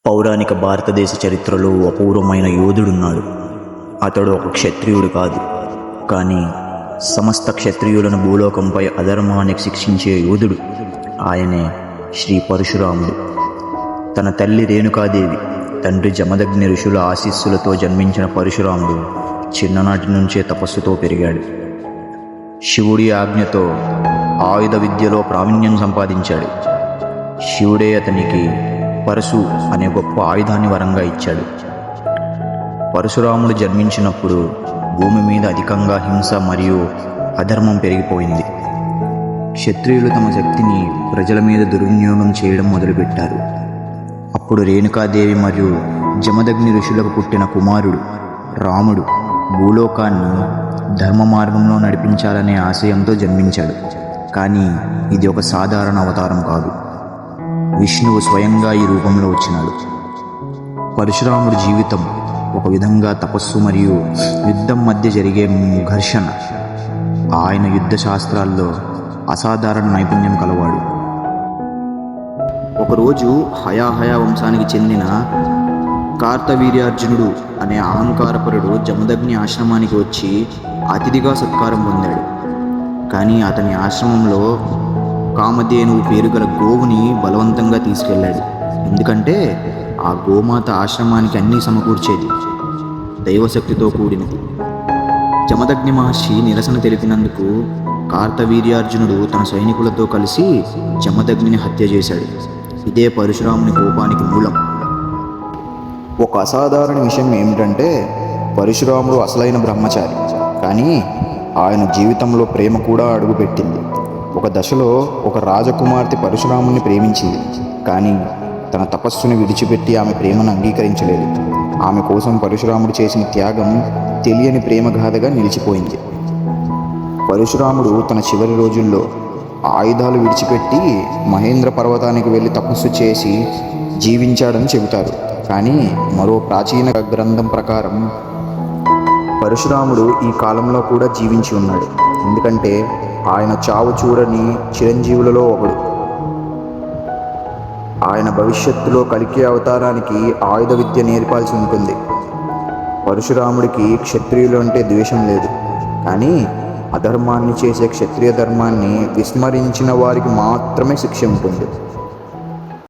పౌరాణిక భారతదేశ చరిత్రలో అపూర్వమైన యోధుడున్నాడు. అతడు ఒక క్షత్రియుడు కాదు, కానీ సమస్త క్షత్రియులను భూలోకంపై అధర్మానికి శిక్షించే యోధుడు. ఆయనే శ్రీ పరశురాముడు. తన తల్లి రేణుకాదేవి, తండ్రి జమదగ్ని ఋషుల ఆశీస్సులతో జన్మించిన పరశురాముడు చిన్ననాటి నుంచే తపస్సుతో పెరిగాడు. శివుడి ఆజ్ఞతో ఆయుధ విద్యలో ప్రావీణ్యం సంపాదించాడు. శివుడే అతనికి పరశు అనే గొప్ప ఆయుధాన్ని వరంగా ఇచ్చాడు. పరశురాముడు జన్మించినప్పుడు భూమి మీద అధికంగా హింస మరియు అధర్మం పెరిగిపోయింది. క్షత్రియులు తమ శక్తిని ప్రజల మీద దుర్వినియోగం చేయడం మొదలుపెట్టారు. అప్పుడు రేణుకాదేవి మరియు జమదగ్ని ఋషులకు పుట్టిన కుమారుడు రాముడు భూలోకాన్ని ధర్మ మార్గంలో నడిపించాలనే ఆశయంతో జన్మించాడు. కానీ ఇది ఒక సాధారణ అవతారం కాదు. విష్ణువు స్వయంగా ఈ రూపంలో వచ్చినాడు. పరశురాముడి జీవితం ఒక విధంగా తపస్సు మరియు యుద్ధం మధ్య జరిగే ఘర్షణ. ఆయన యుద్ధ శాస్త్రాల్లో అసాధారణ నైపుణ్యం కలవాడు. ఒకరోజు హయాహయ వంశానికి చెందిన కార్తవీర్యార్జునుడు అనే అహంకారపరుడు జమదగ్ని ఆశ్రమానికి వచ్చి అతిథిగా సత్కారం పొందాడు. కానీ అతని ఆశ్రమంలో కామధేనువు పేరు గల గోవుని బలవంతంగా తీసుకెళ్లాడు. ఎందుకంటే ఆ గోమాత ఆశ్రమానికి అన్నీ సమకూర్చేది, దైవశక్తితో కూడినది. జమదగ్ని మహర్షి నిరసన తెలిపినందుకు కార్తవీర్యార్జునుడు తన సైనికులతో కలిసి జమదగ్నిని హత్య చేశాడు. ఇదే పరశురాముని కోపానికి మూలం. ఒక అసాధారణ విషయం ఏమిటంటే పరశురాముడు అసలైన బ్రహ్మచారి, కానీ ఆయన జీవితంలో ప్రేమ కూడా అడుగుపెట్టింది. ఒక దశలో ఒక రాజకుమార్తె పరశురాముని ప్రేమించింది, కానీ తన తపస్సును విడిచిపెట్టి ఆమె ప్రేమను అంగీకరించలేదు. ఆమె కోసం పరశురాముడు చేసిన త్యాగం తెలియని ప్రేమగాథగా నిలిచిపోయింది. పరశురాముడు తన చివరి రోజుల్లో ఆయుధాలు విడిచిపెట్టి మహేంద్ర పర్వతానికి వెళ్ళి తపస్సు చేసి జీవించాడని చెబుతారు. కానీ మరో ప్రాచీన గ్రంథం ప్రకారం పరశురాముడు ఈ కాలంలో కూడా జీవించి ఉన్నాడు. ఎందుకంటే ఆయన చావు చూడని చిరంజీవులలో ఒకడు. ఆయన భవిష్యత్తులో కలికి అవతారానికి ఆయుధ విద్య నేర్పాల్సి ఉంటుంది. పరశురాముడికి క్షత్రియులు అంటే ద్వేషం లేదు, కానీ అధర్మాన్ని చేసే క్షత్రియ ధర్మాన్ని విస్మరించిన వారికి మాత్రమే శిక్ష ఉంటుంది.